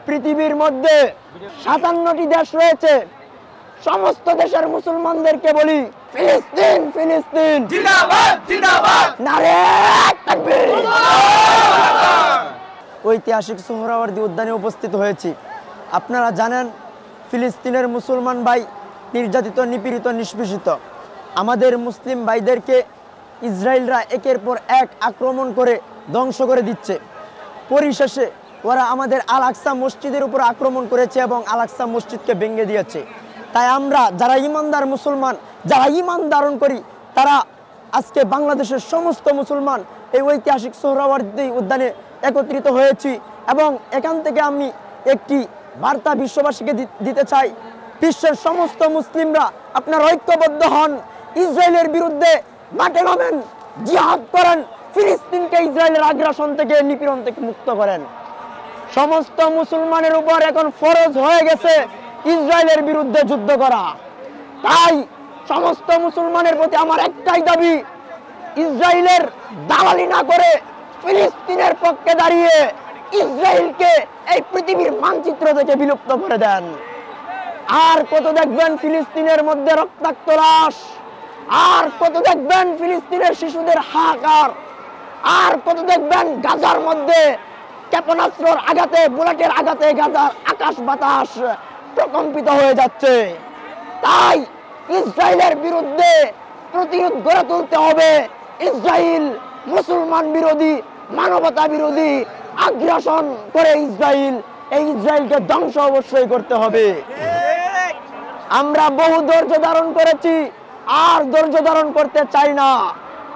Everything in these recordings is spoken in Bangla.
পৃথিবীর মধ্যে ৫৭টি দেশ রয়েছে, সমস্ত দেশের মুসলমানদেরকে বলি ফিলিস্তিন ফিলিস্তিন জিন্দাবাদ জিন্দাবাদ, নারে তাকবীর। ঐতিহাসিক সোহরাওয়ার্দী উদ্যানে উপস্থিত হয়েছি। আপনারা জানেন ফিলিস্তিনের মুসলমান ভাই নির্যাতিত, নিপীড়িত, নিষ্পেষিত। আমাদের মুসলিম ভাইদেরকে ইসরায়েলরা একের পর এক আক্রমণ করে ধ্বংস করে দিচ্ছে। পরিশেষে ওরা আমাদের আল আকসা মসজিদের উপর আক্রমণ করেছে এবং আল আকসা মসজিদকে ভেঙে দিয়েছে। তাই আমরা যারা ইমানদার মুসলমান, যারা ইমান ধারণ করি, তারা আজকে বাংলাদেশের সমস্ত মুসলমান এই ঐতিহাসিক সোহরাওয়ার্দী উদ্যানে একত্রিত হয়েছি এবং এখান থেকে আমি একটি বার্তা বিশ্ববাসীকে দিতে চাই। বিশ্বের সমস্ত মুসলিমরা আপনারা ঐক্যবদ্ধ হন, ইসরায়েলের বিরুদ্ধে মাঠে নামেন, জিহাদ করেন, ফিলিস্তিনকে ইসরায়েলের আগ্রাসন থেকে, নিপীড়ন থেকে মুক্ত করেন। সমস্ত মুসলমানের উপর এখন ফরজ হয়ে গেছে ইসরায়েলের বিরুদ্ধে যুদ্ধ করা। তাই সমস্ত মুসলমানের প্রতি আমার একটাই দাবি, ইসরায়েলের দালালি না করে ফিলিস্তিনের পক্ষে দাঁড়িয়ে ইসরায়েলকে এই পৃথিবীর মানচিত্র থেকে বিলুপ্ত করে দেন। আর কত দেখবেন ফিলিস্তিনের মধ্যে রক্তাক্ত লাশ, আর কত দেখবেন ফিলিস্তিনের শিশুদের হাহাকার, আর কত দেখবেন গাজার মধ্যে ক্ষেপণাস্ত্রের আঘাতে, বুলেটের আঘাতে গাজার আকাশ বাতাস প্রকম্পিত হয়ে যাচ্ছে। তাই ইসরায়েলের বিরুদ্ধে প্রতিরোধ গড়ে তুলতে হবে। ইসরায়েল মুসলমান বিরোধী, মানবতা বিরোধী, আগ্রাসন করে ইসরায়েল, এই ইসরায়েলকে ধ্বংস অবশ্যই করতে হবে। আমরা বহু ধৈর্য ধারণ করেছি, আর ধৈর্য ধারণ করতে চাই না।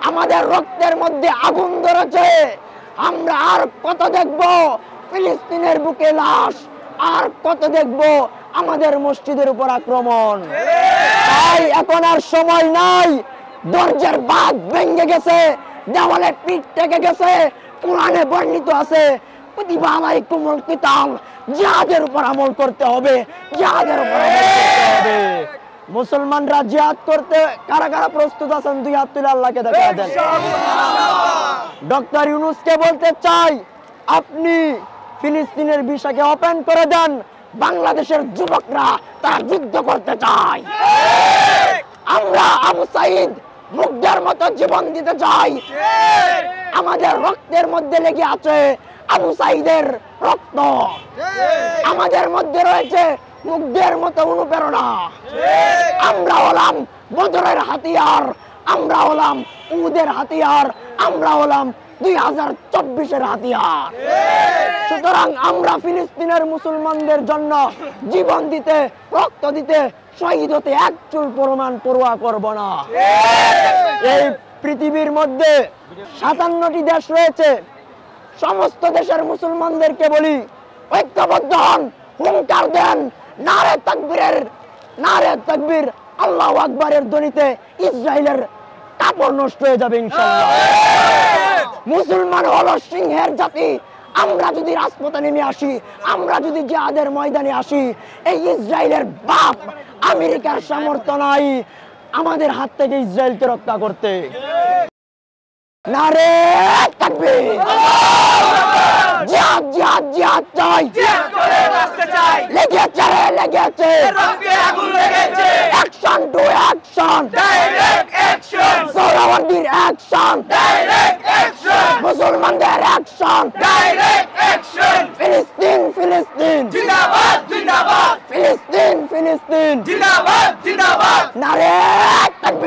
আমাদের রক্তের মধ্যে আগুন ধরেছে। আমরা আর কত দেখব ফিলিস্তিনের বুকে লাশ, আর কত দেখব আমাদের মসজিদের উপর আক্রমণ। তাই এখন আর সময় নাই, ধৈর্যের বাঁধ ভেঙে গেছে, দেওয়ালে পিঠ থেকে গেছে। কোরআনে বর্ণিত আছে কুতিবা আলাইকুমুল কিতাল, জিহাদের উপর আমল করতে হবে, জিহাদের উপর আমল করতে হবে। মুসলমানরা জিহাদ করতে কারা কারা প্রস্তুত আছেন? দুই হাত তুলে আল্লাহকে দেখা দেন। ডক্টর ইউনূসকে বলতে চাই, আপনি ফিলিস্তিনের ভিসাকে ওপেন করে দেন। বাংলাদেশের যুবকরা তারা যুদ্ধ করতে চায়। আমরা আবু সাঈদ মুগ্ধের মতো জীবন দিতে চাই। আমাদের রক্তের মধ্যে লেগে আছে আবু সাঈদের রক্ত, আমাদের মধ্যে রয়েছে মুগ্ধের মতো অনুপ্রেরণা। আমরা হলাম বদরের হাতিয়ার, আমরা হলাম উহুদের হাতিয়ার, আমরা হলাম 2024-এর হাতিয়ার। সুতরাং আমরা ফিলিস্তিনের মুসলমানদের জন্য জীবন দিতে, রক্ত দিতে, শহীদ হতে এক চুল পরিমাণ পরোয়া করব না। এই পৃথিবীর মধ্যে ৫৭টি দেশ রয়েছে, সমস্ত দেশের মুসলমানদেরকে বলি ঐক্যবদ্ধ হন, হুঙ্কার দেন, নারে তাকবীরের, নারে তাকবীর, আল্লাহু আকবারের ধ্বনিতে ইসরায়েলের কাপড় নষ্ট হয়ে যাবে ইনশাআল্লাহ। মুসলমান হলো সিংহের জাতি। আমরা যদি রাজপথে নেমে আসি, আমরা যদি জিহাদের ময়দানে আসি, এই ইসরায়েলের বাপ আমেরিকার সামর্থ্য নাই আমাদের হাত থেকে ইসরায়েলকে রক্ষা করতে। নারে তাকবীর, জিহাদ জিহাদ জিহাদ চাই, জিহাদ করে বাঁচতে চাই, লেগেছে লেগেছে, রক্তে আগুন লেগেছে, action to action, direct action, সোহরাওয়ার্দীর অ্যাকশন, ডাইরেক্ট অ্যাকশন, মুসলমানদের অ্যাকশন, ডাইরেক্ট অ্যাকশন, ফিলিস্তিন ফিলিস্তিন জিন্দাবাদ জিন্দাবাদ, ফিলিস্তিন ফিলিস্তিন জিন্দাবাদ জিন্দাবাদ, নারে তাকবীর।